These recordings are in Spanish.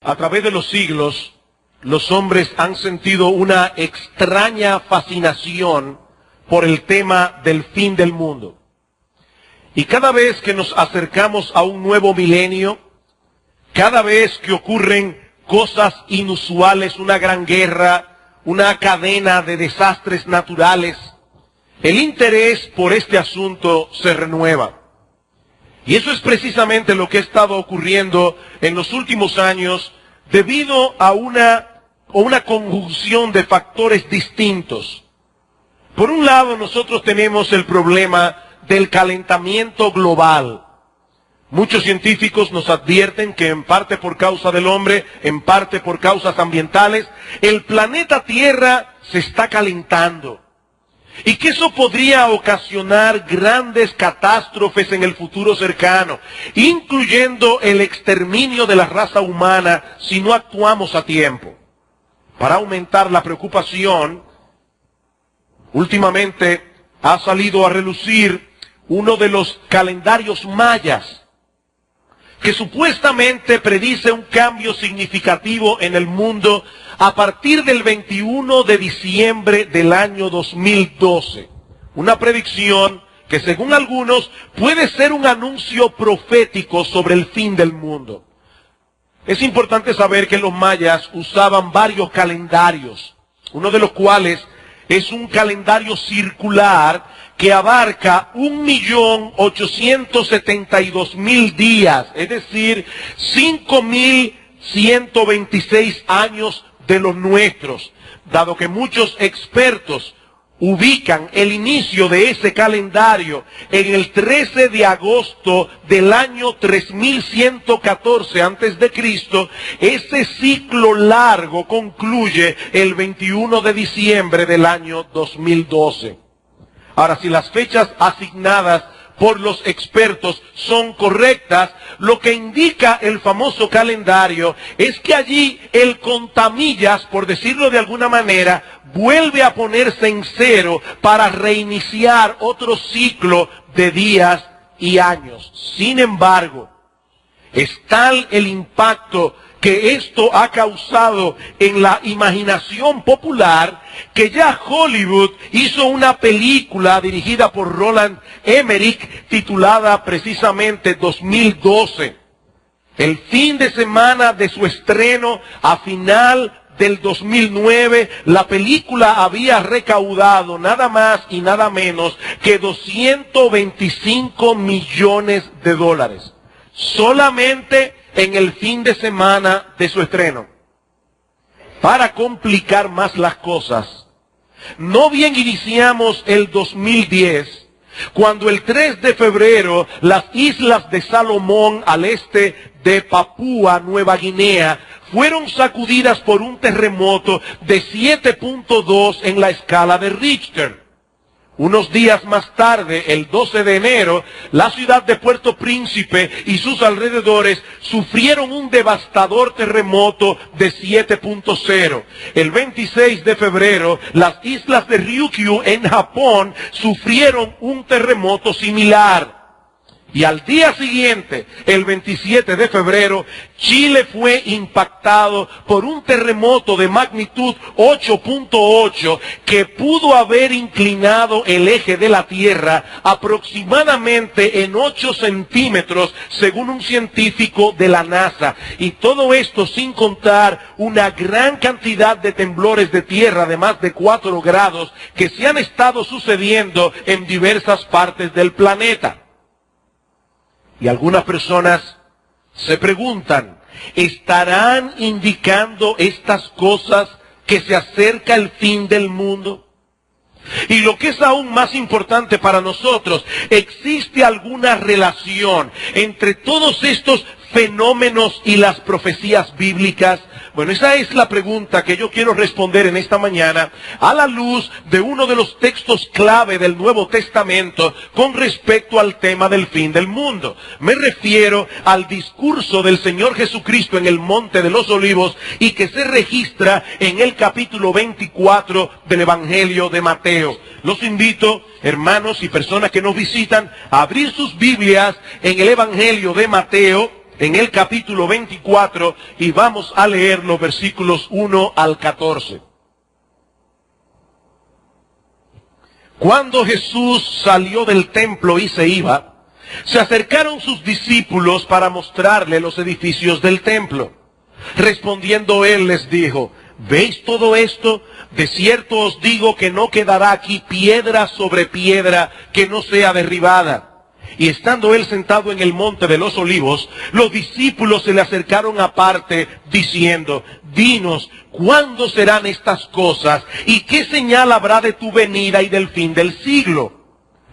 A través de los siglos, los hombres han sentido una extraña fascinación por el tema del fin del mundo. Y cada vez que nos acercamos a un nuevo milenio, cada vez que ocurren cosas inusuales, una gran guerra, una cadena de desastres naturales, el interés por este asunto se renueva. Y eso es precisamente lo que ha estado ocurriendo en los últimos años debido a una conjunción de factores distintos. Por un lado, nosotros tenemos el problema del calentamiento global. Muchos científicos nos advierten que en parte por causa del hombre, en parte por causas ambientales, el planeta Tierra se está calentando. Y que eso podría ocasionar grandes catástrofes en el futuro cercano, incluyendo el exterminio de la raza humana si no actuamos a tiempo. Para aumentar la preocupación, últimamente ha salido a relucir uno de los calendarios mayas, que supuestamente predice un cambio significativo en el mundo a partir del 21 de diciembre del año 2012. Una predicción que según algunos puede ser un anuncio profético sobre el fin del mundo. Es importante saber que los mayas usaban varios calendarios, uno de los cuales es un calendario circular que abarca 1.872.000 días, es decir, 5.126 años de los nuestros, dado que muchos expertos ubican el inicio de ese calendario en el 13 de agosto del año 3114 antes de Cristo. Ese ciclo largo concluye el 21 de diciembre del año 2012. Ahora, si las fechas asignadas por los expertos son correctas, lo que indica el famoso calendario es que allí el contamillas, por decirlo de alguna manera, vuelve a ponerse en cero para reiniciar otro ciclo de días y años. Sin embargo, es tal el impacto que esto ha causado en la imaginación popular que ya Hollywood hizo una película dirigida por Roland Emmerich titulada precisamente 2012. El fin de semana de su estreno, a final del 2009, la película había recaudado nada más y nada menos que $225 millones. Solamente en el fin de semana de su estreno. Para complicar más las cosas, no bien iniciamos el 2010, cuando el 3 de febrero las islas de Salomón al este de Papúa Nueva Guinea fueron sacudidas por un terremoto de 7.2 en la escala de Richter. Unos días más tarde, el 12 de enero, la ciudad de Puerto Príncipe y sus alrededores sufrieron un devastador terremoto de 7.0. El 26 de febrero, las islas de Ryukyu en Japón sufrieron un terremoto similar. Y al día siguiente, el 27 de febrero, Chile fue impactado por un terremoto de magnitud 8.8 que pudo haber inclinado el eje de la Tierra aproximadamente en 8 centímetros, según un científico de la NASA. Y todo esto sin contar una gran cantidad de temblores de tierra de más de 4 grados que se han estado sucediendo en diversas partes del planeta. Y algunas personas se preguntan, ¿estarán indicando estas cosas que se acerca el fin del mundo? Y lo que es aún más importante para nosotros, ¿existe alguna relación entre todos estos fenómenos y las profecías bíblicas? Bueno, esa es la pregunta que yo quiero responder en esta mañana a la luz de uno de los textos clave del Nuevo Testamento con respecto al tema del fin del mundo. Me refiero al discurso del Señor Jesucristo en el Monte de los Olivos y que se registra en el capítulo 24 del Evangelio de Mateo. Los invito, hermanos y personas que nos visitan, a abrir sus Biblias en el Evangelio de Mateo, en el capítulo 24 y vamos a leer los versículos 1 al 14. Cuando Jesús salió del templo y se iba, se acercaron sus discípulos para mostrarle los edificios del templo. Respondiendo él les dijo: ¿veis todo esto? De cierto os digo que no quedará aquí piedra sobre piedra que no sea derribada. Y estando él sentado en el monte de los olivos, los discípulos se le acercaron aparte, diciendo: dinos, ¿cuándo serán estas cosas? ¿Y qué señal habrá de tu venida y del fin del siglo?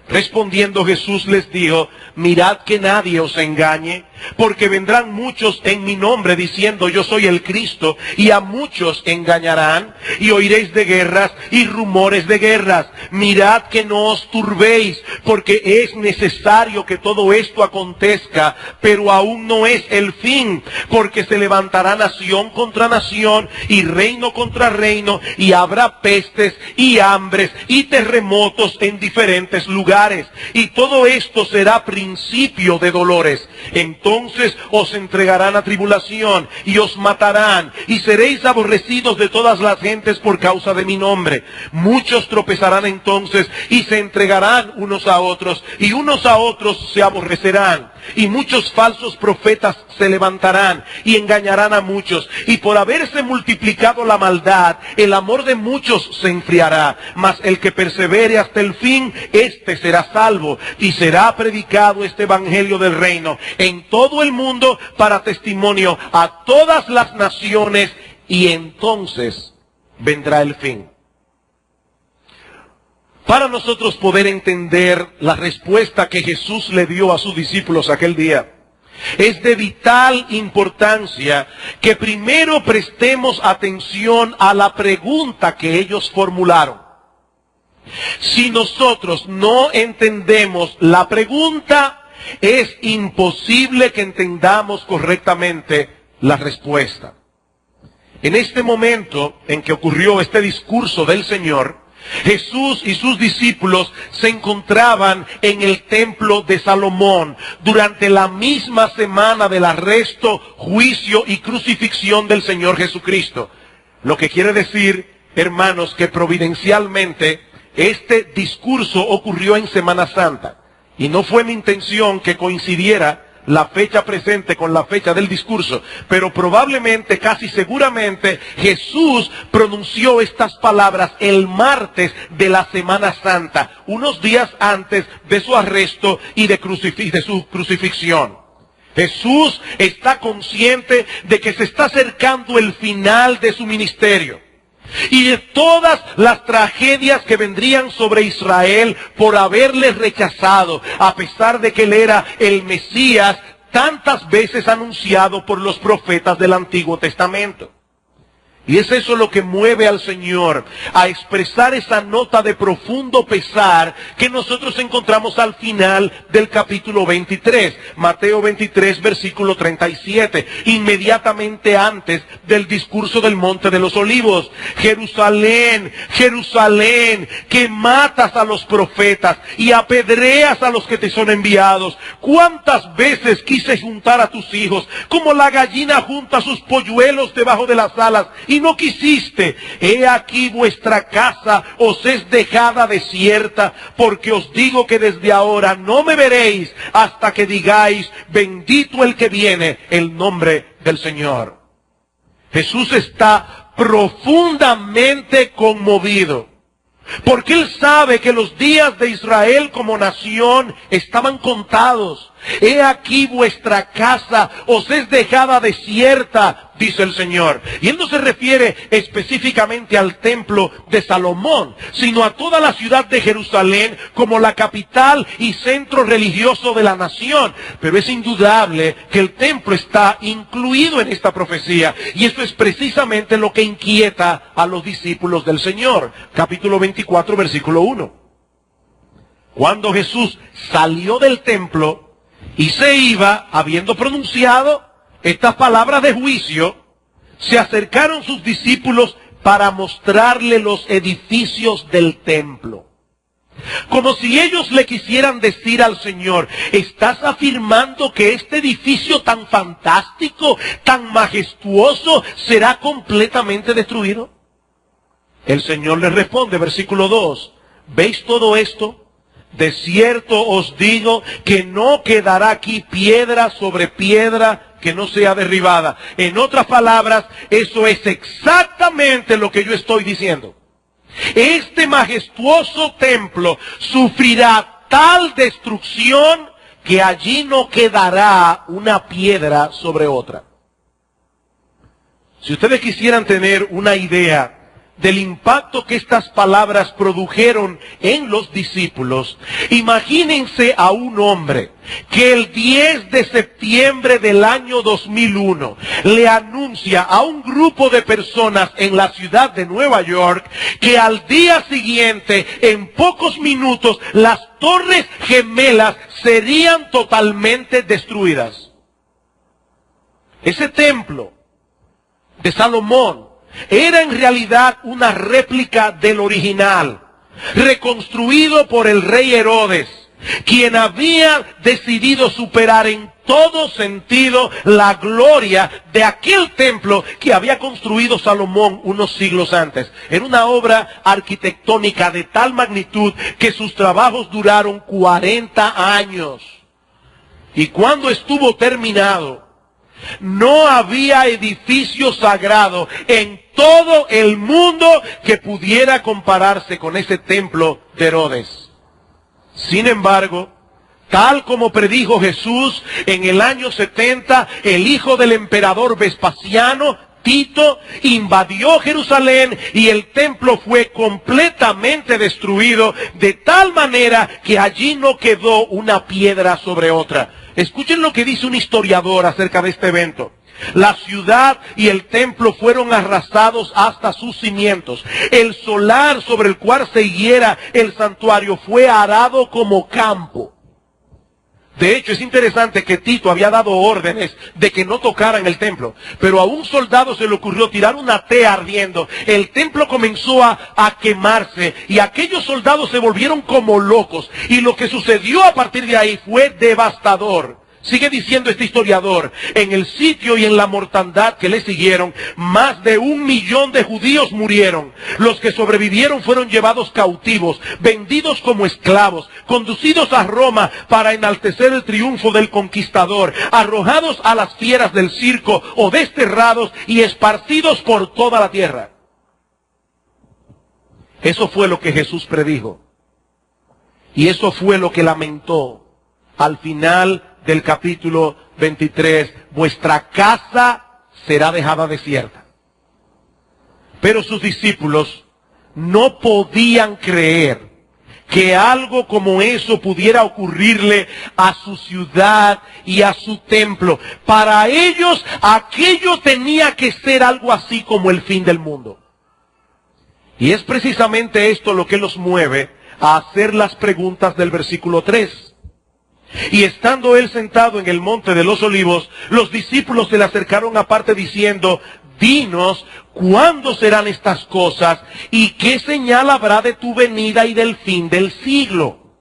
Respondiendo Jesús les dijo: mirad que nadie os engañe, porque vendrán muchos en mi nombre diciendo: yo soy el Cristo, y a muchos engañarán, y oiréis de guerras y rumores de guerras. Mirad que no os turbéis, porque es necesario que todo esto acontezca, pero aún no es el fin, porque se levantará nación contra nación, y reino contra reino, y habrá pestes y hambres y terremotos en diferentes lugares. Y todo esto será principio de dolores. Entonces os entregarán a tribulación y os matarán, y seréis aborrecidos de todas las gentes por causa de mi nombre. Muchos tropezarán entonces y se entregarán unos a otros, y unos a otros se aborrecerán. Y muchos falsos profetas se levantarán y engañarán a muchos. Y por haberse multiplicado la maldad, el amor de muchos se enfriará. Mas el que persevere hasta el fin, éste será salvo. Y será predicado este evangelio del reino en todo el mundo para testimonio a todas las naciones, y entonces vendrá el fin. Para nosotros poder entender la respuesta que Jesús le dio a sus discípulos aquel día, es de vital importancia que primero prestemos atención a la pregunta que ellos formularon. Si nosotros no entendemos la pregunta, es imposible que entendamos correctamente la respuesta. En este momento en que ocurrió este discurso del Señor, Jesús y sus discípulos se encontraban en el templo de Salomón durante la misma semana del arresto, juicio y crucifixión del Señor Jesucristo. Lo que quiere decir, hermanos, que providencialmente este discurso ocurrió en Semana Santa. Y no fue mi intención que coincidiera la fecha presente con la fecha del discurso, pero probablemente, casi seguramente, Jesús pronunció estas palabras el martes de la Semana Santa, unos días antes de su arresto y de su crucifixión. Jesús está consciente de que se está acercando el final de su ministerio y de todas las tragedias que vendrían sobre Israel por haberle rechazado, a pesar de que él era el Mesías tantas veces anunciado por los profetas del Antiguo Testamento. Y es eso lo que mueve al Señor a expresar esa nota de profundo pesar que nosotros encontramos al final del capítulo 23, Mateo 23, versículo 37, inmediatamente antes del discurso del Monte de los Olivos. Jerusalén, Jerusalén, que matas a los profetas y apedreas a los que te son enviados. ¿Cuántas veces quise juntar a tus hijos, como la gallina junta sus polluelos debajo de las alas, y no quisiste? He aquí vuestra casa os es dejada desierta, porque os digo que desde ahora no me veréis hasta que digáis: bendito el que viene en nombre del Señor. Jesús está profundamente conmovido, porque él sabe que los días de Israel como nación estaban contados. He aquí vuestra casa os es dejada desierta, dice el Señor. Y él no se refiere específicamente al templo de Salomón, sino a toda la ciudad de Jerusalén como la capital y centro religioso de la nación. Pero es indudable que el templo está incluido en esta profecía, y esto es precisamente lo que inquieta a los discípulos del Señor. Capítulo 24, versículo 1. Cuando Jesús salió del templo y se iba, habiendo pronunciado estas palabras de juicio, se acercaron sus discípulos para mostrarle los edificios del templo. Como si ellos le quisieran decir al Señor: ¿estás afirmando que este edificio tan fantástico, tan majestuoso, será completamente destruido? El Señor les responde, versículo 2, ¿veis todo esto? De cierto os digo que no quedará aquí piedra sobre piedra que no sea derribada. En otras palabras, eso es exactamente lo que yo estoy diciendo. Este majestuoso templo sufrirá tal destrucción que allí no quedará una piedra sobre otra. Si ustedes quisieran tener una idea del impacto que estas palabras produjeron en los discípulos, imagínense a un hombre que el 10 de septiembre del año 2001 le anuncia a un grupo de personas en la ciudad de Nueva York que al día siguiente, en pocos minutos, las torres gemelas serían totalmente destruidas. Ese templo de Salomón era en realidad una réplica del original, reconstruido por el rey Herodes, quien había decidido superar en todo sentido la gloria de aquel templo que había construido Salomón unos siglos antes. Era una obra arquitectónica de tal magnitud que sus trabajos duraron 40 años. Y cuando estuvo terminado, no había edificio sagrado en todo el mundo que pudiera compararse con ese templo de Herodes. Sin embargo, tal como predijo Jesús, en el año 70, el hijo del emperador Vespasiano, Tito, invadió Jerusalén y el templo fue completamente destruido, de tal manera que allí no quedó una piedra sobre otra. Escuchen lo que dice un historiador acerca de este evento. La ciudad y el templo fueron arrasados hasta sus cimientos. El solar sobre el cual se higuera el santuario fue arado como campo. De hecho, es interesante que Tito había dado órdenes de que no tocaran el templo, pero a un soldado se le ocurrió tirar una tea ardiendo. El templo comenzó a quemarse y aquellos soldados se volvieron como locos. Y lo que sucedió a partir de ahí fue devastador. Sigue diciendo este historiador: en el sitio y en la mortandad que le siguieron, más de 1 millón de judíos murieron. Los que sobrevivieron fueron llevados cautivos, vendidos como esclavos, conducidos a Roma para enaltecer el triunfo del conquistador, arrojados a las fieras del circo o desterrados y esparcidos por toda la tierra. Eso fue lo que Jesús predijo. Y eso fue lo que lamentó al final del capítulo 23, vuestra casa será dejada desierta. Pero sus discípulos no podían creer que algo como eso pudiera ocurrirle a su ciudad y a su templo. Para ellos, aquello tenía que ser algo así como el fin del mundo. Y es precisamente esto lo que los mueve a hacer las preguntas del versículo 3. Y estando él sentado en el monte de los olivos, los discípulos se le acercaron aparte diciendo: dinos, ¿cuándo serán estas cosas? ¿Y qué señal habrá de tu venida y del fin del siglo?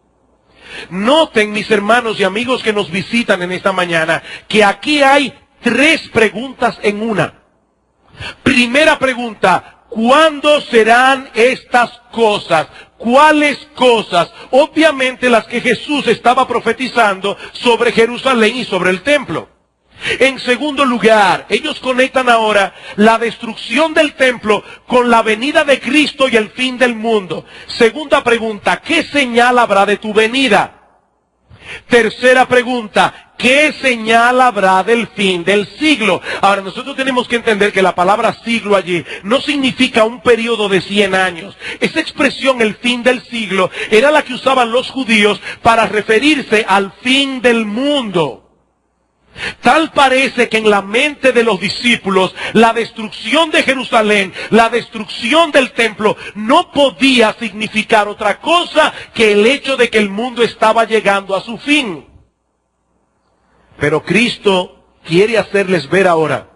Noten, mis hermanos y amigos que nos visitan en esta mañana, que aquí hay 3 preguntas en una. Primera pregunta: ¿cuándo serán estas cosas? ¿Cuáles cosas? Obviamente las que Jesús estaba profetizando sobre Jerusalén y sobre el templo. En segundo lugar, ellos conectan ahora la destrucción del templo con la venida de Cristo y el fin del mundo. Segunda pregunta: ¿qué señal habrá de tu venida? Tercera pregunta: ¿qué señal habrá del fin del siglo? Ahora, nosotros tenemos que entender que la palabra siglo allí no significa un periodo de 100 años. Esa expresión, el fin del siglo, era la que usaban los judíos para referirse al fin del mundo. Tal parece que en la mente de los discípulos, la destrucción de Jerusalén, la destrucción del templo, no podía significar otra cosa que el hecho de que el mundo estaba llegando a su fin. Pero Cristo quiere hacerles ver ahora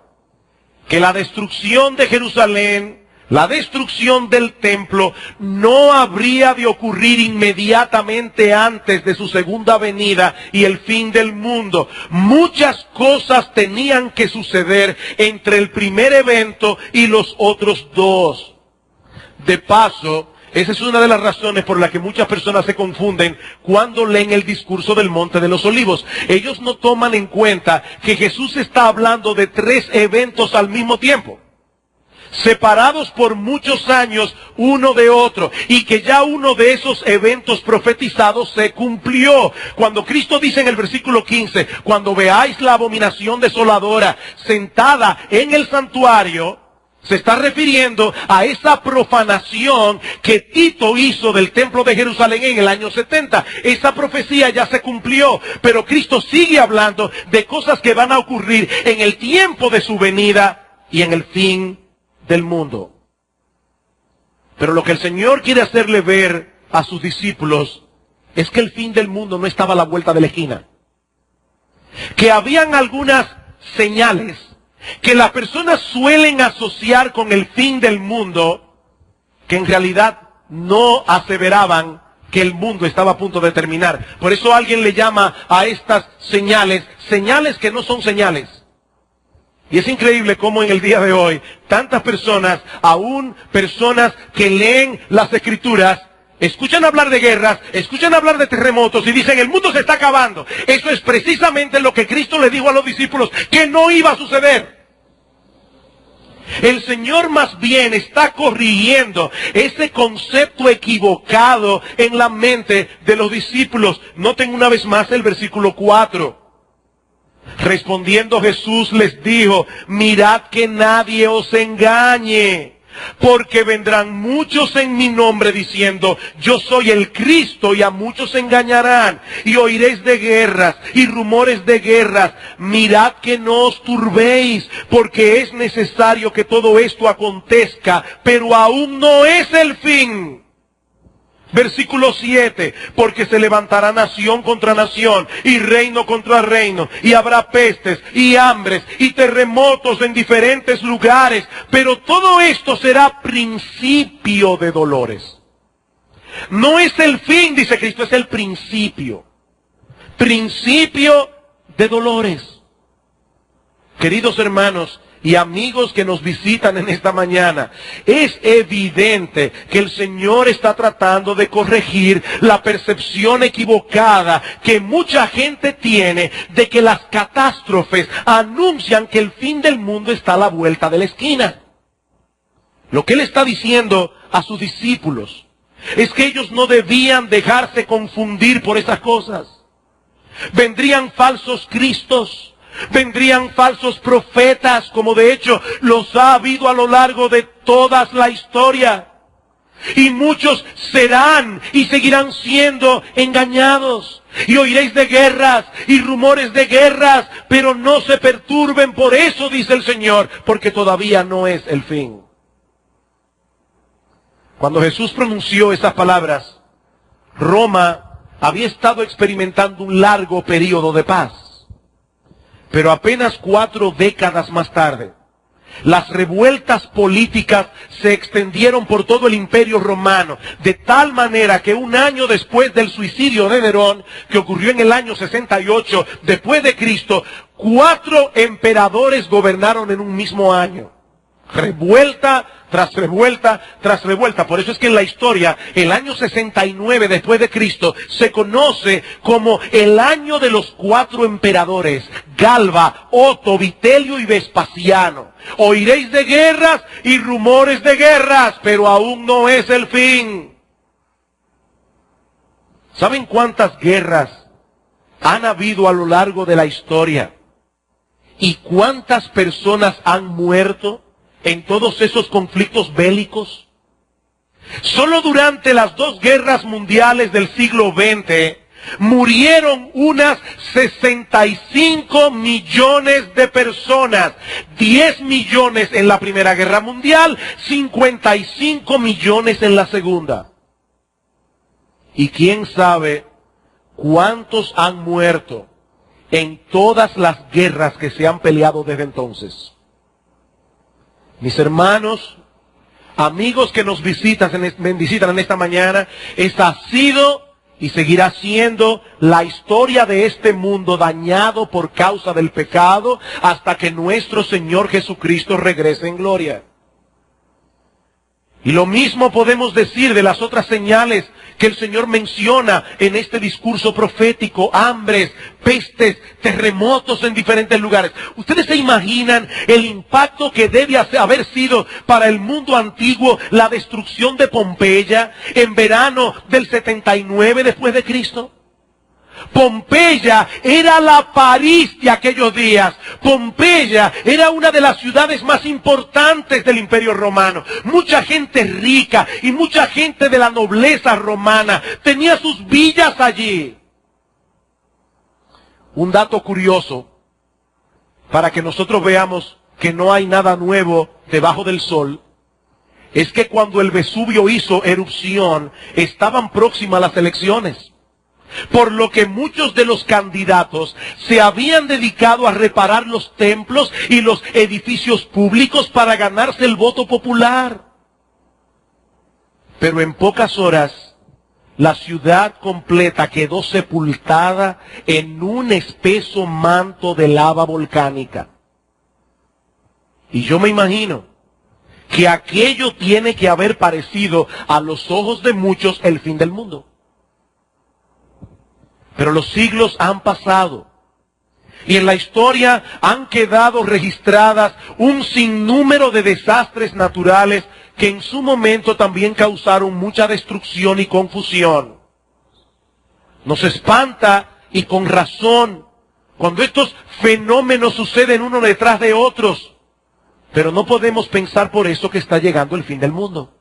que la destrucción de Jerusalén, La destrucción del templo no habría de ocurrir inmediatamente antes de su segunda venida y el fin del mundo. Muchas cosas tenían que suceder entre el primer evento y los otros dos. De paso, esa es una de las razones por las que muchas personas se confunden cuando leen el discurso del Monte de los Olivos. Ellos no toman en cuenta que Jesús está hablando de 3 eventos al mismo tiempo, separados por muchos años uno de otro, y que ya uno de esos eventos profetizados se cumplió. Cuando Cristo dice en el versículo 15, cuando veáis la abominación desoladora sentada en el santuario, se está refiriendo a esa profanación que Tito hizo del templo de Jerusalén en el año 70. Esa profecía ya se cumplió, pero Cristo sigue hablando de cosas que van a ocurrir en el tiempo de su venida y en el fin del mundo. Pero lo que el Señor quiere hacerle ver a sus discípulos es que el fin del mundo no estaba a la vuelta de la esquina. Que habían algunas señales que las personas suelen asociar con el fin del mundo, que en realidad no aseveraban que el mundo estaba a punto de terminar. Por eso alguien le llama a estas señales, señales que no son señales. Y es increíble cómo en el día de hoy, tantas personas, aún personas que leen las Escrituras, escuchan hablar de guerras, escuchan hablar de terremotos y dicen, el mundo se está acabando. Eso es precisamente lo que Cristo le dijo a los discípulos, que no iba a suceder. El Señor más bien está corrigiendo ese concepto equivocado en la mente de los discípulos. Noten una vez más el versículo 4. Respondiendo Jesús les dijo, mirad que nadie os engañe, porque vendrán muchos en mi nombre diciendo, yo soy el Cristo, y a muchos engañarán, y oiréis de guerras y rumores de guerras. Mirad que no os turbéis, porque es necesario que todo esto acontezca, pero aún no es el fin. Versículo 7, porque se levantará nación contra nación y reino contra reino, y habrá pestes y hambres y terremotos en diferentes lugares, pero todo esto será principio de dolores. No es el fin, dice Cristo, es el principio. Principio de dolores. Queridos hermanos y amigos que nos visitan en esta mañana, es evidente que el Señor está tratando de corregir la percepción equivocada que mucha gente tiene de que las catástrofes anuncian que el fin del mundo está a la vuelta de la esquina. Lo que Él está diciendo a sus discípulos es que ellos no debían dejarse confundir por esas cosas. Vendrían falsos cristos. Vendrían falsos profetas, como de hecho los ha habido a lo largo de toda la historia. Y muchos serán y seguirán siendo engañados. Y oiréis de guerras y rumores de guerras, pero no se perturben por eso, dice el Señor, porque todavía no es el fin. Cuando Jesús pronunció esas palabras, Roma había estado experimentando un largo periodo de paz. Pero apenas 4 décadas más tarde, las revueltas políticas se extendieron por todo el Imperio Romano, de tal manera que un año después del suicidio de Nerón, que ocurrió en el año 68 después de Cristo, 4 emperadores gobernaron en un mismo año. Revuelta tras revuelta tras revuelta. Por eso es que en la historia, el año 69 después de Cristo se conoce como el año de los 4 emperadores: Galba, Otto, Vitelio y Vespasiano. Oiréis de guerras y rumores de guerras, pero aún no es el fin. ¿Saben cuántas guerras han habido a lo largo de la historia? ¿Y cuántas personas han muerto en todos esos conflictos bélicos? Solo durante las 2 guerras mundiales del siglo XX murieron unas 65 millones de personas. 10 millones en la Primera Guerra Mundial, 55 millones en la Segunda. Y quién sabe cuántos han muerto en todas las guerras que se han peleado desde entonces. Mis hermanos, amigos que nos visitan en esta mañana, esta ha sido y seguirá siendo la historia de este mundo dañado por causa del pecado hasta que nuestro Señor Jesucristo regrese en gloria. Y lo mismo podemos decir de las otras señales que el Señor menciona en este discurso profético: hambres, pestes, terremotos en diferentes lugares. ¿Ustedes se imaginan el impacto que debe haber sido para el mundo antiguo la destrucción de Pompeya en verano del 79 después de Cristo? Pompeya era la París de aquellos días. Pompeya era una de las ciudades más importantes del Imperio Romano. Mucha gente rica y mucha gente de la nobleza romana tenía sus villas allí. Un dato curioso para que nosotros veamos que no hay nada nuevo debajo del sol es que cuando el Vesubio hizo erupción estaban próximas las elecciones. Por lo que muchos de los candidatos se habían dedicado a reparar los templos y los edificios públicos para ganarse el voto popular. Pero en pocas horas, la ciudad completa quedó sepultada en un espeso manto de lava volcánica. Y yo me imagino que aquello tiene que haber parecido a los ojos de muchos el fin del mundo. Pero los siglos han pasado y en la historia han quedado registradas un sinnúmero de desastres naturales que en su momento también causaron mucha destrucción y confusión. Nos espanta, y con razón, cuando estos fenómenos suceden uno detrás de otros, pero no podemos pensar por eso que está llegando el fin del mundo.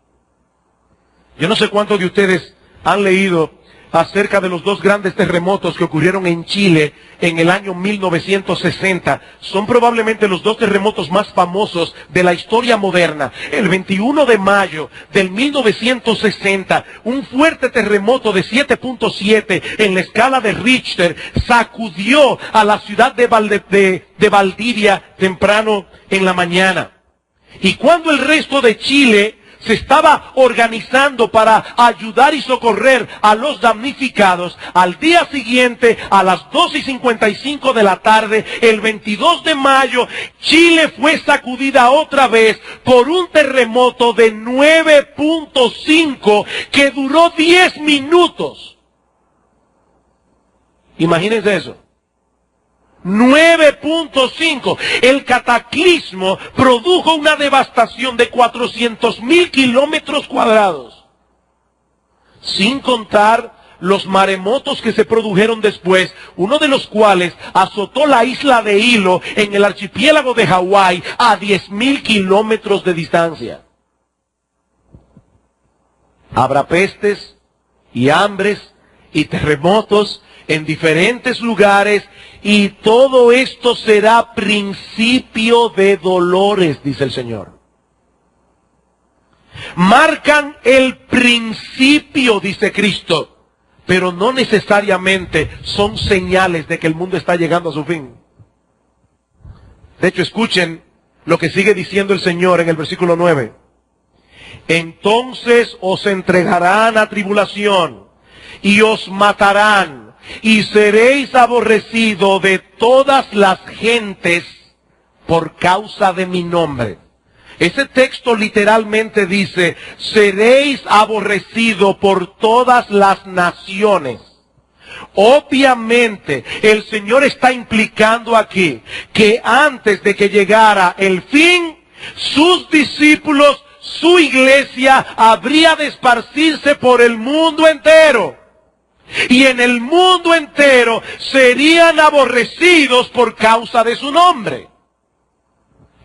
Yo no sé cuántos de ustedes han leído acerca de los dos grandes terremotos que ocurrieron en Chile en el año 1960. Son probablemente los dos terremotos más famosos de la historia moderna. El 21 de mayo del 1960, un fuerte terremoto de 7.7 en la escala de Richter sacudió a la ciudad de Valdivia temprano en la mañana. Y cuando el resto de Chile se estaba organizando para ayudar y socorrer a los damnificados, al día siguiente, a las 2:55 de la tarde, el 22 de mayo, Chile fue sacudida otra vez por un terremoto de 9.5 que duró 10 minutos. Imagínense eso. 9.5. El cataclismo produjo una devastación de 400,000 kilómetros cuadrados. Sin contar los maremotos que se produjeron después, uno de los cuales azotó la isla de Hilo en el archipiélago de Hawái a 10,000 kilómetros de distancia. Habrá pestes y hambres y terremotos en diferentes lugares, y todo esto será principio de dolores, dice el Señor. Marcan el principio, dice Cristo, pero no necesariamente son señales de que el mundo está llegando a su fin. De hecho, escuchen lo que sigue diciendo el Señor en el versículo 9. Entonces os entregarán a tribulación y os matarán, y seréis aborrecidos de todas las gentes por causa de mi nombre. Ese texto literalmente dice, seréis aborrecidos por todas las naciones. Obviamente, el Señor está implicando aquí que antes de que llegara el fin, sus discípulos, su iglesia, habría de esparcirse por el mundo entero. Y en el mundo entero serían aborrecidos por causa de su nombre.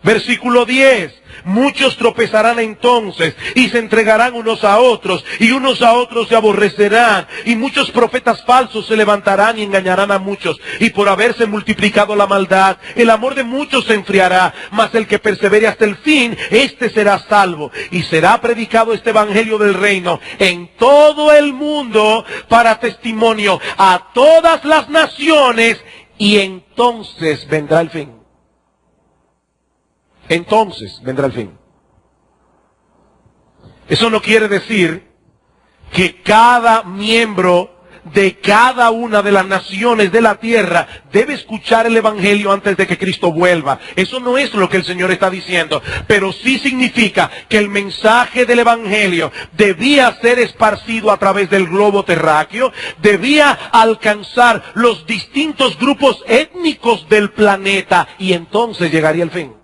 Versículo 10. Muchos tropezarán entonces y se entregarán unos a otros, y unos a otros se aborrecerán, y muchos profetas falsos se levantarán y engañarán a muchos, y por haberse multiplicado la maldad, el amor de muchos se enfriará, mas el que persevere hasta el fin, éste será salvo. Y será predicado este evangelio del reino en todo el mundo para testimonio a todas las naciones, y entonces vendrá el fin. Entonces vendrá el fin. Eso no quiere decir que cada miembro de cada una de las naciones de la tierra debe escuchar el evangelio antes de que Cristo vuelva. Eso no es lo que el Señor está diciendo, pero sí significa que el mensaje del evangelio debía ser esparcido a través del globo terráqueo, debía alcanzar los distintos grupos étnicos del planeta y entonces llegaría el fin.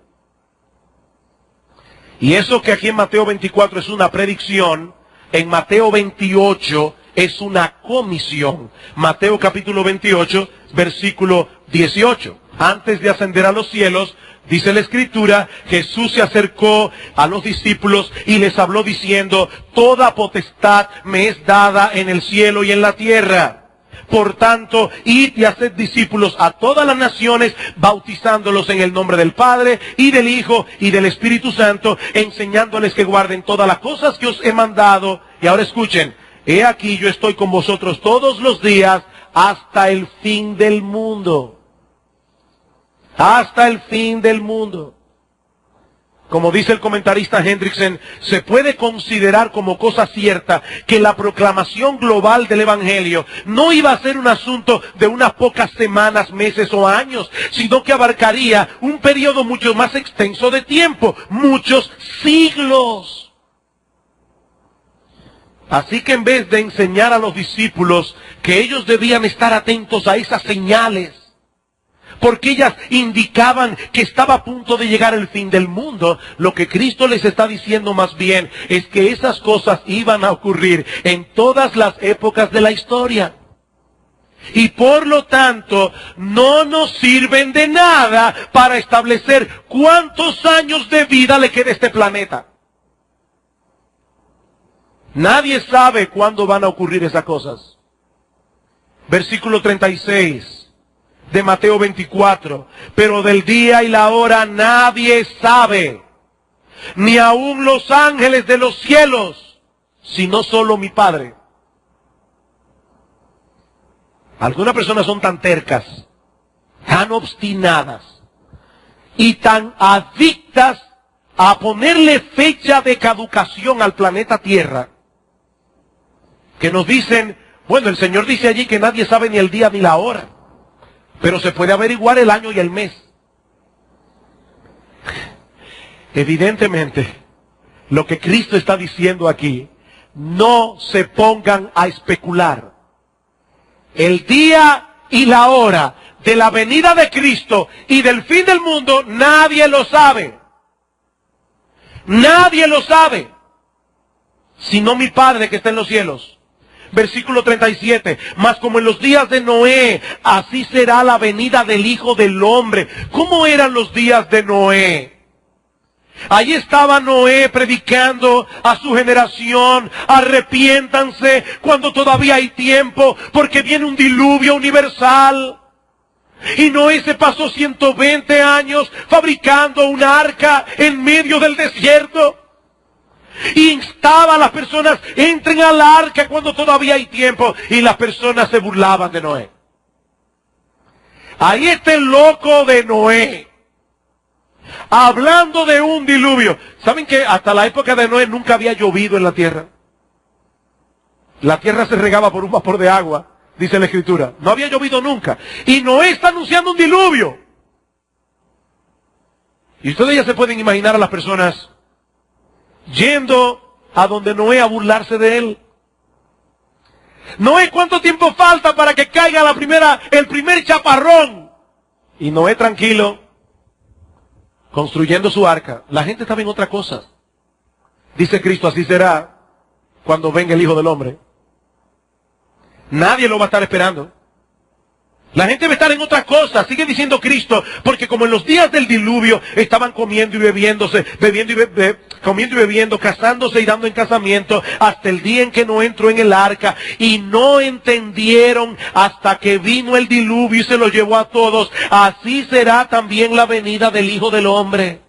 Y eso que aquí en Mateo 24 es una predicción, en Mateo 28 es una comisión. Mateo capítulo 28, versículo 18. Antes de ascender a los cielos, dice la Escritura, Jesús se acercó a los discípulos y les habló diciendo: toda potestad me es dada en el cielo y en la tierra. Por tanto, id y haced discípulos a todas las naciones, bautizándolos en el nombre del Padre, y del Hijo, y del Espíritu Santo, enseñándoles que guarden todas las cosas que os he mandado. Y ahora escuchen: he aquí yo estoy con vosotros todos los días hasta el fin del mundo. Hasta el fin del mundo. Como dice el comentarista Hendrickson, se puede considerar como cosa cierta que la proclamación global del Evangelio no iba a ser un asunto de unas pocas semanas, meses o años, sino que abarcaría un periodo mucho más extenso de tiempo, muchos siglos. Así que en vez de enseñar a los discípulos que ellos debían estar atentos a esas señales, porque ellas indicaban que estaba a punto de llegar el fin del mundo, lo que Cristo les está diciendo más bien es que esas cosas iban a ocurrir en todas las épocas de la historia. Y por lo tanto, no nos sirven de nada para establecer cuántos años de vida le queda a este planeta. Nadie sabe cuándo van a ocurrir esas cosas. Versículo 36. De Mateo 24, pero del día y la hora nadie sabe, ni aun los ángeles de los cielos, sino solo mi Padre. Algunas personas son tan tercas, tan obstinadas y tan adictas a ponerle fecha de caducación al planeta Tierra, que nos dicen: bueno, el Señor dice allí que nadie sabe ni el día ni la hora, pero se puede averiguar el año y el mes. Evidentemente, lo que Cristo está diciendo aquí, no se pongan a especular. El día y la hora de la venida de Cristo y del fin del mundo, nadie lo sabe. Nadie lo sabe, sino mi Padre que está en los cielos. Versículo 37, mas como en los días de Noé, así será la venida del Hijo del Hombre. ¿Cómo eran los días de Noé? Allí estaba Noé predicando a su generación: arrepiéntanse cuando todavía hay tiempo, porque viene un diluvio universal. Y Noé se pasó 120 años fabricando una arca en medio del desierto. Y instaba a las personas: entren al arca cuando todavía hay tiempo. Y las personas se burlaban de Noé. Ahí está el loco de Noé, hablando de un diluvio. ¿Saben que hasta la época de Noé nunca había llovido en la tierra? La tierra se regaba por un vapor de agua, dice la Escritura. No había llovido nunca. Y Noé está anunciando un diluvio. Y ustedes ya se pueden imaginar a las personas yendo a donde Noé a burlarse de él. Noé, ¿cuánto tiempo falta para que caiga el primer chaparrón? Y Noé tranquilo, construyendo su arca. La gente estaba en otra cosa. Dice Cristo: así será cuando venga el Hijo del Hombre. Nadie lo va a estar esperando. La gente va a estar en otra cosa, sigue diciendo Cristo, porque como en los días del diluvio estaban comiendo y bebiéndose, comiendo y bebiendo, casándose y dando en casamiento, hasta el día en que no entró en el arca, y no entendieron hasta que vino el diluvio y se los llevó a todos. Así será también la venida del Hijo del Hombre.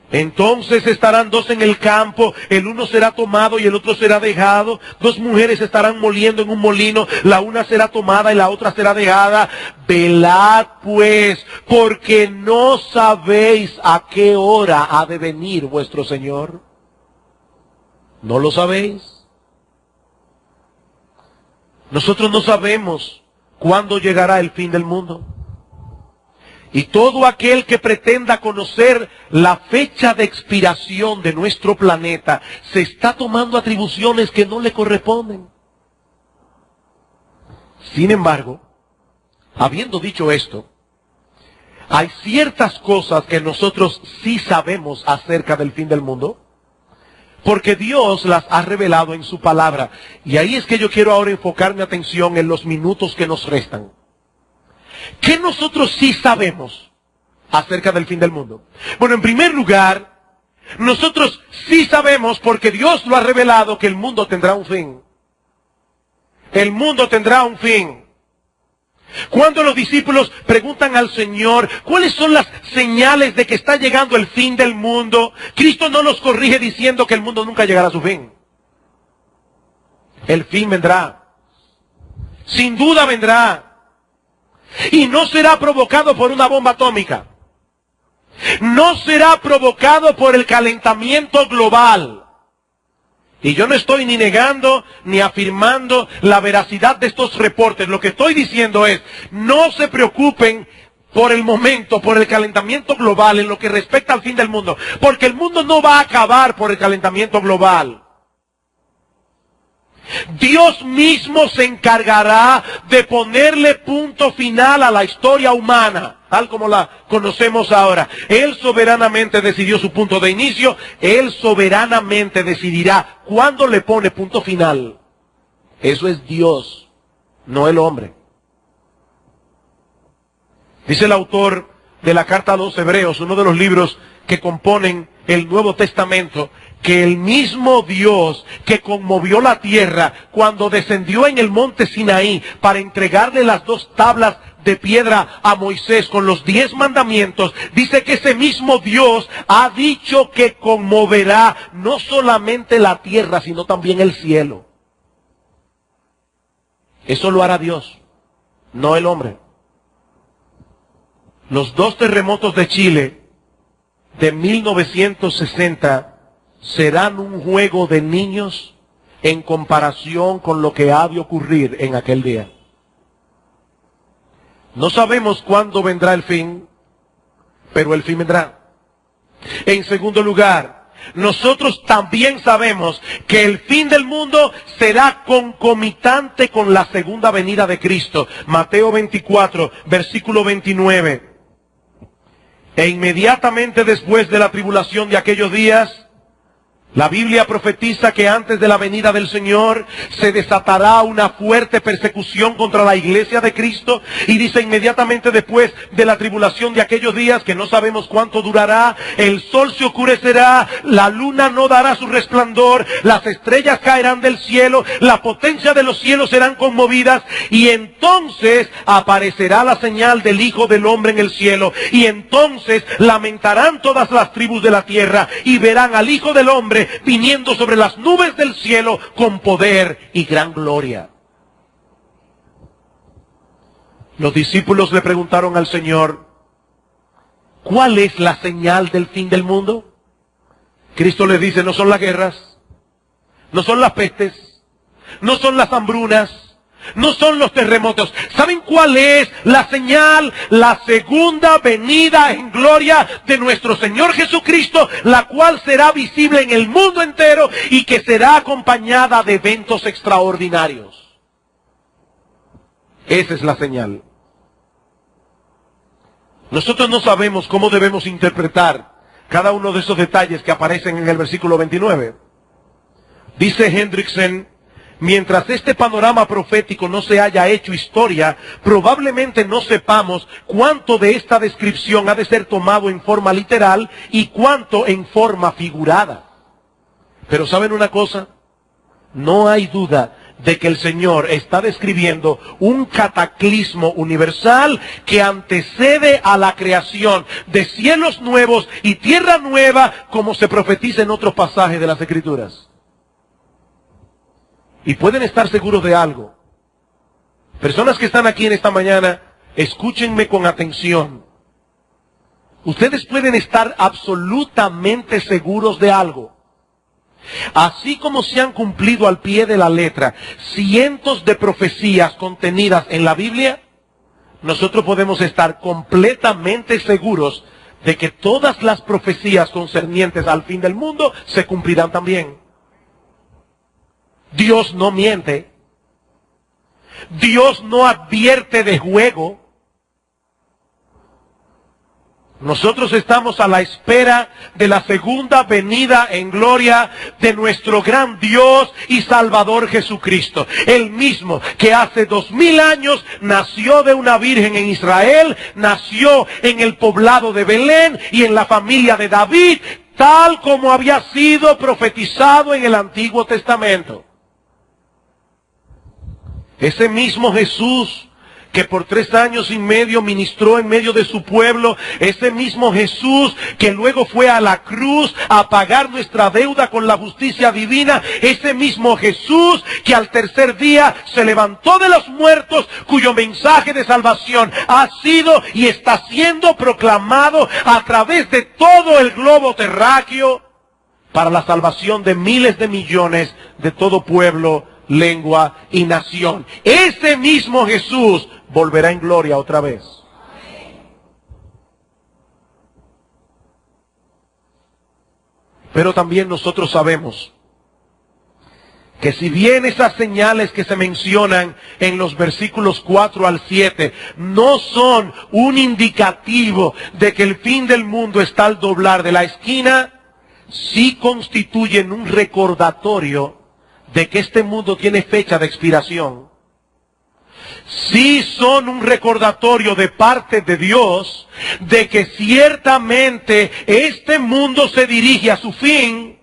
Entonces estarán dos en el campo, el uno será tomado y el otro será dejado. Dos mujeres estarán moliendo en un molino, la una será tomada y la otra será dejada. Velad pues, porque no sabéis a qué hora ha de venir vuestro Señor. ¿No lo sabéis? Nosotros no sabemos cuándo llegará el fin del mundo. Y todo aquel que pretenda conocer la fecha de expiración de nuestro planeta se está tomando atribuciones que no le corresponden. Sin embargo, habiendo dicho esto, hay ciertas cosas que nosotros sí sabemos acerca del fin del mundo, porque Dios las ha revelado en su palabra. Y ahí es que yo quiero ahora enfocar mi atención en los minutos que nos restan. ¿Qué nosotros sí sabemos acerca del fin del mundo? Bueno, en primer lugar, nosotros sí sabemos, porque Dios lo ha revelado, que el mundo tendrá un fin. El mundo tendrá un fin. Cuando los discípulos preguntan al Señor, ¿cuáles son las señales de que está llegando el fin del mundo? Cristo no los corrige diciendo que el mundo nunca llegará a su fin. El fin vendrá. Sin duda vendrá. Y no será provocado por una bomba atómica. No será provocado por el calentamiento global. Y yo no estoy ni negando ni afirmando la veracidad de estos reportes. Lo que estoy diciendo es, no se preocupen por el momento, por el calentamiento global en lo que respecta al fin del mundo. Porque el mundo no va a acabar por el calentamiento global. Dios mismo se encargará de ponerle punto final a la historia humana, tal como la conocemos ahora. Él soberanamente decidió su punto de inicio, Él soberanamente decidirá cuándo le pone punto final. Eso es Dios, no el hombre. Dice el autor de la carta a los Hebreos, uno de los libros que componen el Nuevo Testamento, que el mismo Dios que conmovió la tierra cuando descendió en el monte Sinaí para entregarle las 2 tablas de piedra a Moisés con los 10 mandamientos, dice que ese mismo Dios ha dicho que conmoverá no solamente la tierra, sino también el cielo. Eso lo hará Dios, no el hombre. Los 2 terremotos de Chile de 1960 serán un juego de niños en comparación con lo que ha de ocurrir en aquel día. No sabemos cuándo vendrá el fin, pero el fin vendrá. En segundo lugar, nosotros también sabemos que el fin del mundo será concomitante con la segunda venida de Cristo. Mateo 24, versículo 29. E inmediatamente después de la tribulación de aquellos días, la Biblia profetiza que antes de la venida del Señor se desatará una fuerte persecución contra la iglesia de Cristo. Y dice inmediatamente después de la tribulación de aquellos días, que no sabemos cuánto durará, el sol se oscurecerá, la luna no dará su resplandor, las estrellas caerán del cielo, la potencia de los cielos serán conmovidas, y entonces aparecerá la señal del Hijo del Hombre en el cielo. Y entonces lamentarán todas las tribus de la tierra y verán al Hijo del Hombre viniendo sobre las nubes del cielo con poder y gran gloria. Los discípulos le preguntaron al Señor, ¿cuál es la señal del fin del mundo? Cristo les dice, no son las guerras, no son las pestes, no son las hambrunas, no son los terremotos. ¿Saben cuál es la señal? La segunda venida en gloria de nuestro Señor Jesucristo, la cual será visible en el mundo entero y que será acompañada de eventos extraordinarios. Esa es la señal. Nosotros no sabemos cómo debemos interpretar cada uno de esos detalles que aparecen en el versículo 29. Dice Hendrickson, mientras este panorama profético no se haya hecho historia, probablemente no sepamos cuánto de esta descripción ha de ser tomado en forma literal y cuánto en forma figurada. Pero ¿saben una cosa? No hay duda de que el Señor está describiendo un cataclismo universal que antecede a la creación de cielos nuevos y tierra nueva, como se profetiza en otros pasajes de las Escrituras. Y pueden estar seguros de algo. Personas que están aquí en esta mañana, escúchenme con atención. Ustedes pueden estar absolutamente seguros de algo. Así como se han cumplido al pie de la letra cientos de profecías contenidas en la Biblia, nosotros podemos estar completamente seguros de que todas las profecías concernientes al fin del mundo se cumplirán también. Dios no miente. Dios no advierte de juego. Nosotros estamos a la espera de la segunda venida en gloria de nuestro gran Dios y Salvador Jesucristo. El mismo que hace 2000 años nació de una virgen en Israel, nació en el poblado de Belén y en la familia de David, tal como había sido profetizado en el Antiguo Testamento. Ese mismo Jesús que por 3 años y medio ministró en medio de su pueblo, ese mismo Jesús que luego fue a la cruz a pagar nuestra deuda con la justicia divina, ese mismo Jesús que al tercer día se levantó de los muertos, cuyo mensaje de salvación ha sido y está siendo proclamado a través de todo el globo terráqueo para la salvación de miles de millones de todo pueblo, lengua y nación. Ese mismo Jesús volverá en gloria otra vez. Pero también nosotros sabemos que si bien esas señales que se mencionan en los versículos 4 al 7 no son un indicativo de que el fin del mundo está al doblar de la esquina, sí constituyen un recordatorio de que este mundo tiene fecha de expiración. Sí son un recordatorio de parte de Dios de que ciertamente este mundo se dirige a su fin.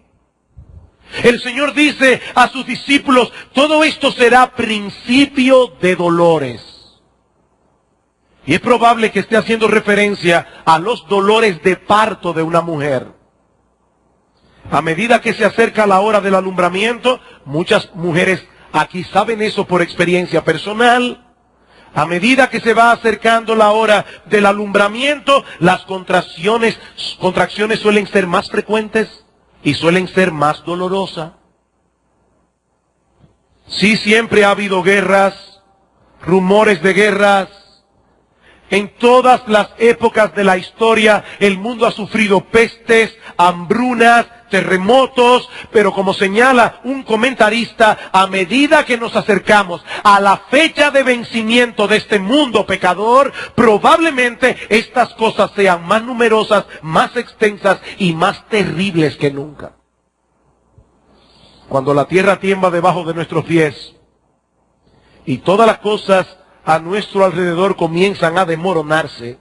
El Señor dice a sus discípulos, todo esto será principio de dolores. Y es probable que esté haciendo referencia a los dolores de parto de una mujer. A medida que se acerca la hora del alumbramiento, muchas mujeres aquí saben eso por experiencia personal. A medida que se va acercando la hora del alumbramiento, las contracciones suelen ser más frecuentes y suelen ser más dolorosas. Sí, siempre ha habido guerras, rumores de guerras. En todas las épocas de la historia, el mundo ha sufrido pestes, hambrunas, terremotos, pero como señala un comentarista, a medida que nos acercamos a la fecha de vencimiento de este mundo pecador, probablemente estas cosas sean más numerosas, más extensas y más terribles que nunca. Cuando la tierra tiembla debajo de nuestros pies y todas las cosas a nuestro alrededor comienzan a desmoronarse,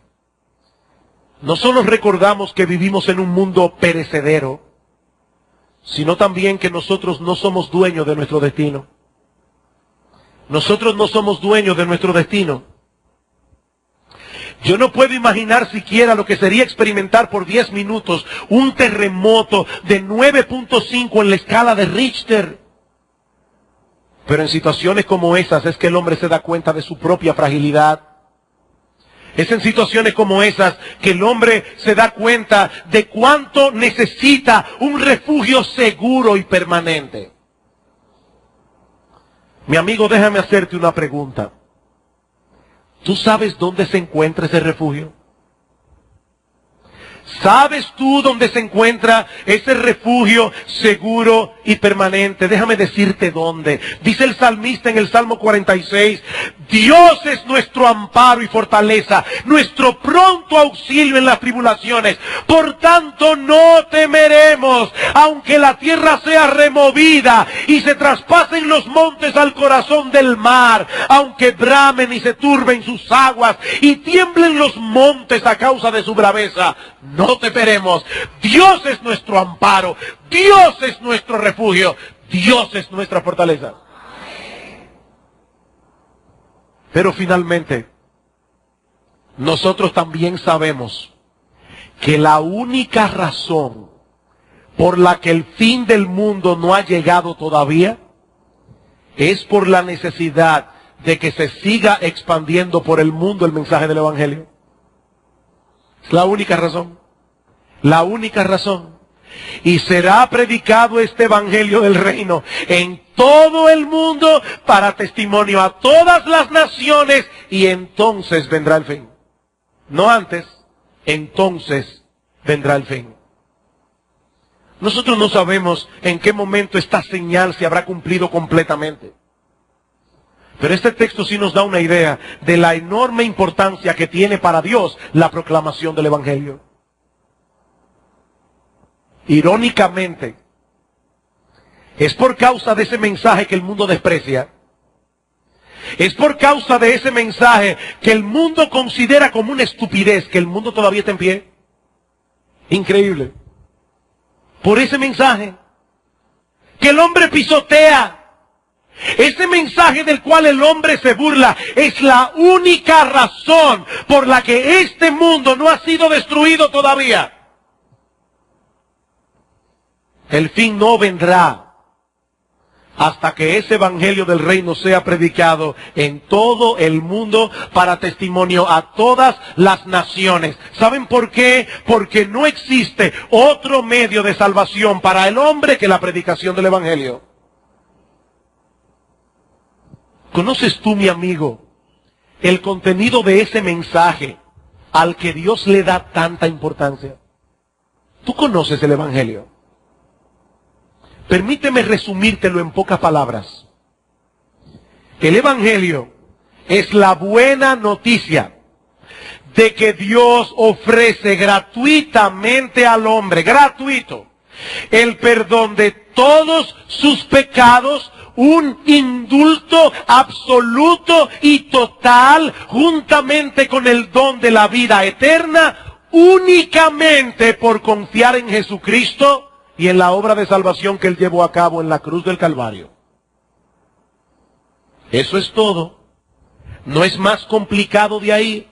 no solo recordamos que vivimos en un mundo perecedero, sino también que nosotros no somos dueños de nuestro destino. Nosotros no somos dueños de nuestro destino. Yo no puedo imaginar siquiera lo que sería experimentar por 10 minutos un terremoto de 9.5 en la escala de Richter. Pero en situaciones como esas es que el hombre se da cuenta de su propia fragilidad. Es en situaciones como esas que el hombre se da cuenta de cuánto necesita un refugio seguro y permanente. Mi amigo, déjame hacerte una pregunta. ¿Tú sabes dónde se encuentra ese refugio? ¿Sabes tú dónde se encuentra ese refugio seguro y permanente? Déjame decirte dónde. Dice el salmista en el Salmo 46, Dios es nuestro amparo y fortaleza, nuestro pronto auxilio en las tribulaciones. Por tanto, no temeremos, aunque la tierra sea removida y se traspasen los montes al corazón del mar, aunque bramen y se turben sus aguas y tiemblen los montes a causa de su braveza. No temeremos. Dios es nuestro amparo. Dios es nuestro refugio. Dios es nuestra fortaleza. Pero finalmente, nosotros también sabemos que la única razón por la que el fin del mundo no ha llegado todavía es por la necesidad de que se siga expandiendo por el mundo el mensaje del Evangelio. Es la única razón. La única razón. Y será predicado este evangelio del reino en todo el mundo para testimonio a todas las naciones, y entonces vendrá el fin. No antes, entonces vendrá el fin. Nosotros no sabemos en qué momento esta señal se habrá cumplido completamente. Pero este texto sí nos da una idea de la enorme importancia que tiene para Dios la proclamación del evangelio. Irónicamente, es por causa de ese mensaje que el mundo desprecia. Es por causa de ese mensaje que el mundo considera como una estupidez que el mundo todavía está en pie. Increíble. Por ese mensaje que el hombre pisotea. Ese mensaje del cual el hombre se burla es la única razón por la que este mundo no ha sido destruido todavía. El fin no vendrá hasta que ese evangelio del reino sea predicado en todo el mundo para testimonio a todas las naciones. ¿Saben por qué? Porque no existe otro medio de salvación para el hombre que la predicación del evangelio. ¿Conoces tú, mi amigo, el contenido de ese mensaje al que Dios le da tanta importancia? ¿Tú conoces el evangelio? Permíteme resumírtelo en pocas palabras. El evangelio es la buena noticia de que Dios ofrece gratuitamente al hombre, gratuito, el perdón de todos sus pecados, un indulto absoluto y total, juntamente con el don de la vida eterna, únicamente por confiar en Jesucristo y en la obra de salvación que Él llevó a cabo en la cruz del Calvario. Eso es todo. No es más complicado de ahí.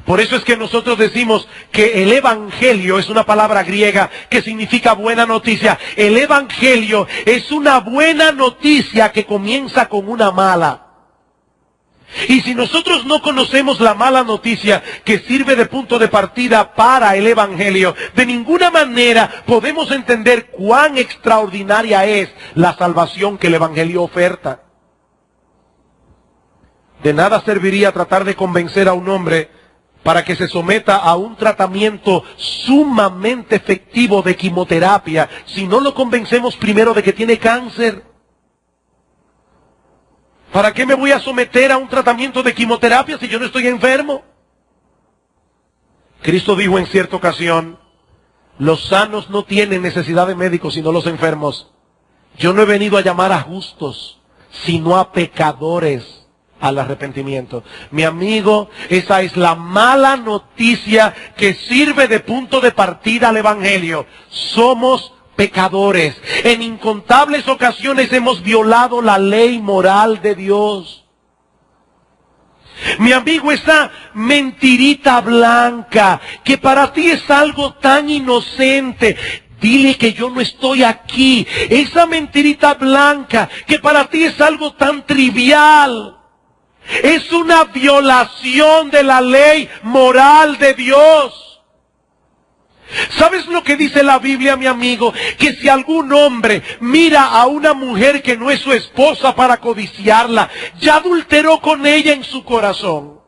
Por eso es que nosotros decimos que el evangelio es una palabra griega que significa buena noticia. El evangelio es una buena noticia que comienza con una mala. Y si nosotros no conocemos la mala noticia que sirve de punto de partida para el evangelio, de ninguna manera podemos entender cuán extraordinaria es la salvación que el evangelio oferta. De nada serviría tratar de convencer a un hombre para que se someta a un tratamiento sumamente efectivo de quimioterapia si no lo convencemos primero de que tiene cáncer. ¿Para qué me voy a someter a un tratamiento de quimioterapia si yo no estoy enfermo? Cristo dijo en cierta ocasión, los sanos no tienen necesidad de médicos sino los enfermos. Yo no he venido a llamar a justos, sino a pecadores al arrepentimiento. Mi amigo, esa es la mala noticia que sirve de punto de partida al evangelio. Somos pecadores. En incontables ocasiones hemos violado la ley moral de Dios. Mi amigo, esa mentirita blanca que para ti es algo tan inocente, dile que yo no estoy aquí. Esa mentirita blanca que para ti es algo tan trivial, es una violación de la ley moral de Dios. ¿Sabes lo que dice la Biblia, mi amigo? Que si algún hombre mira a una mujer que no es su esposa para codiciarla, ya adulteró con ella en su corazón.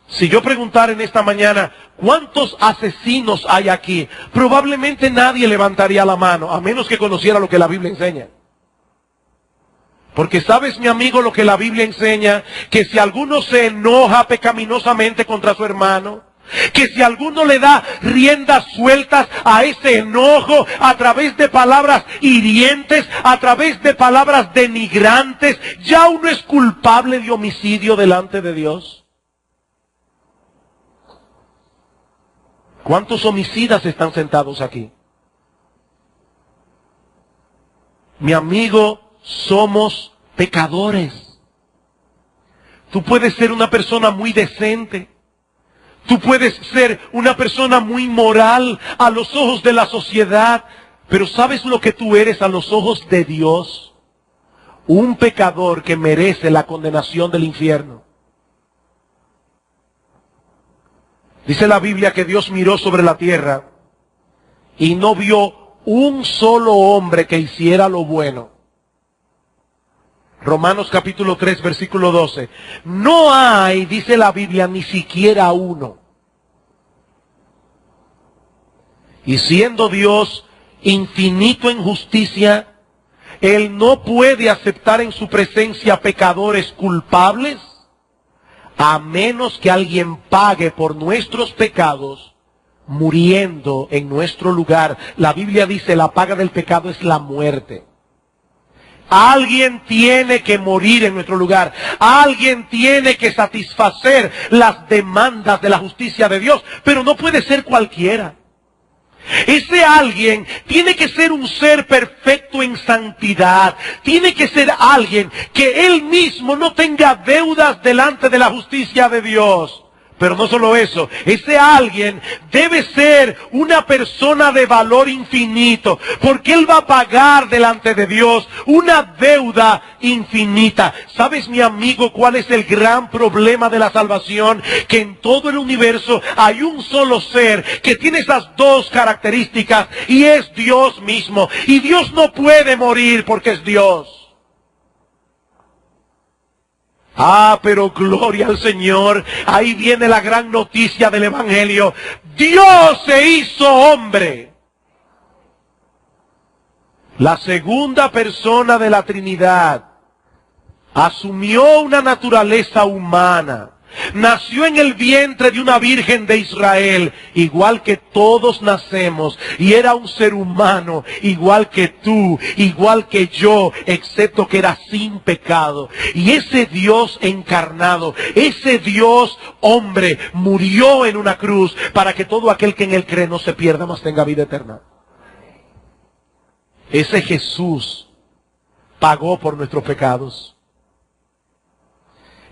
Si yo preguntara en esta mañana, ¿cuántos asesinos hay aquí? Probablemente nadie levantaría la mano, a menos que conociera lo que la Biblia enseña. Porque sabes, mi amigo, lo que la Biblia enseña, que si alguno se enoja pecaminosamente contra su hermano, que si alguno le da riendas sueltas a ese enojo a través de palabras hirientes, a través de palabras denigrantes, ya uno es culpable de homicidio delante de Dios. ¿Cuántos homicidas están sentados aquí? Mi amigo, somos pecadores. Tú puedes ser una persona muy decente. Tú puedes ser una persona muy moral a los ojos de la sociedad. Pero ¿sabes lo que tú eres a los ojos de Dios? Un pecador que merece la condenación del infierno. Dice la Biblia que Dios miró sobre la tierra y no vio un solo hombre que hiciera lo bueno. Romanos capítulo 3, versículo 12. No hay, dice la Biblia, ni siquiera uno. Y siendo Dios infinito en justicia, Él no puede aceptar en su presencia pecadores culpables, a menos que alguien pague por nuestros pecados, muriendo en nuestro lugar. La Biblia dice, la paga del pecado es la muerte. Alguien tiene que morir en nuestro lugar. Alguien tiene que satisfacer las demandas de la justicia de Dios. Pero no puede ser cualquiera. Ese alguien tiene que ser un ser perfecto en santidad. Tiene que ser alguien que él mismo no tenga deudas delante de la justicia de Dios. Pero no solo eso, ese alguien debe ser una persona de valor infinito, porque él va a pagar delante de Dios una deuda infinita. ¿Sabes, mi amigo, cuál es el gran problema de la salvación? Que en todo el universo hay un solo ser que tiene esas dos características, y es Dios mismo. Y Dios no puede morir porque es Dios. Ah, pero gloria al Señor. Ahí viene la gran noticia del Evangelio. Dios se hizo hombre. La segunda persona de la Trinidad asumió una naturaleza humana. Nació en el vientre de una virgen de Israel, igual que todos nacemos, y era un ser humano, igual que tú, igual que yo, excepto que era sin pecado. Y ese Dios encarnado, ese Dios hombre, murió en una cruz para que todo aquel que en él cree no se pierda, mas tenga vida eterna. Ese Jesús pagó por nuestros pecados.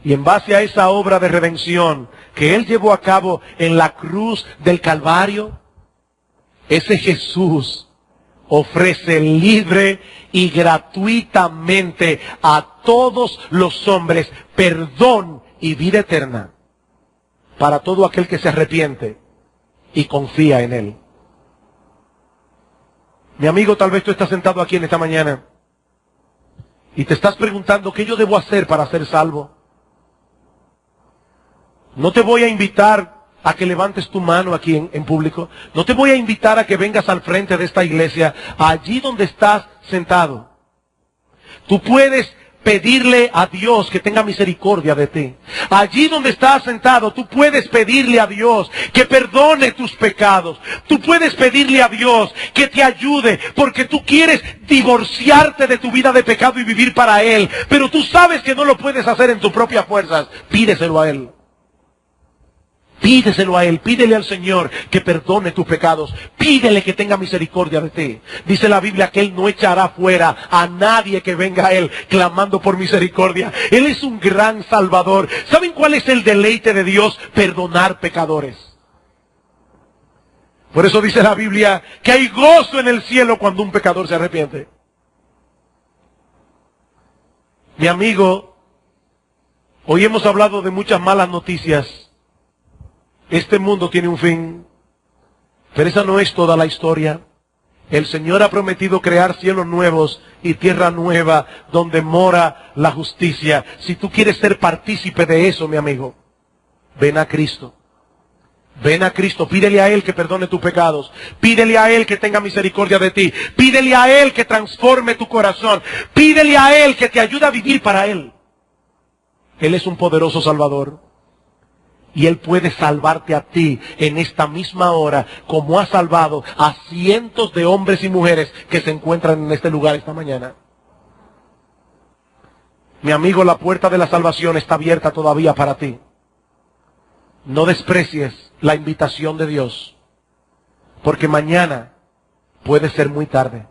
Y en base a esa obra de redención que Él llevó a cabo en la cruz del Calvario, ese Jesús ofrece libre y gratuitamente a todos los hombres perdón y vida eterna para todo aquel que se arrepiente y confía en Él. Mi amigo, tal vez tú estás sentado aquí en esta mañana y te estás preguntando, ¿qué yo debo hacer para ser salvo? No te voy a invitar a que levantes tu mano aquí en público. No te voy a invitar a que vengas al frente de esta iglesia. Allí donde estás sentado, tú puedes pedirle a Dios que tenga misericordia de ti. Allí donde estás sentado, tú puedes pedirle a Dios que perdone tus pecados. Tú puedes pedirle a Dios que te ayude, porque tú quieres divorciarte de tu vida de pecado y vivir para Él. Pero tú sabes que no lo puedes hacer en tus propias fuerzas. Pídeselo a Él. Pídeselo a Él, pídele al Señor que perdone tus pecados, pídele que tenga misericordia de ti. Dice la Biblia que Él no echará fuera a nadie que venga a Él clamando por misericordia. Él es un gran Salvador. ¿Saben cuál es el deleite de Dios? Perdonar pecadores. Por eso dice la Biblia que hay gozo en el cielo cuando un pecador se arrepiente. Mi amigo, hoy hemos hablado de muchas malas noticias. Este mundo tiene un fin, pero esa no es toda la historia. El Señor ha prometido crear cielos nuevos y tierra nueva donde mora la justicia. Si tú quieres ser partícipe de eso, mi amigo, ven a Cristo. Ven a Cristo, pídele a Él que perdone tus pecados. Pídele a Él que tenga misericordia de ti. Pídele a Él que transforme tu corazón. Pídele a Él que te ayude a vivir para Él. Él es un poderoso Salvador. Y Él puede salvarte a ti en esta misma hora, como ha salvado a cientos de hombres y mujeres que se encuentran en este lugar esta mañana. Mi amigo, la puerta de la salvación está abierta todavía para ti. No desprecies la invitación de Dios, porque mañana puede ser muy tarde.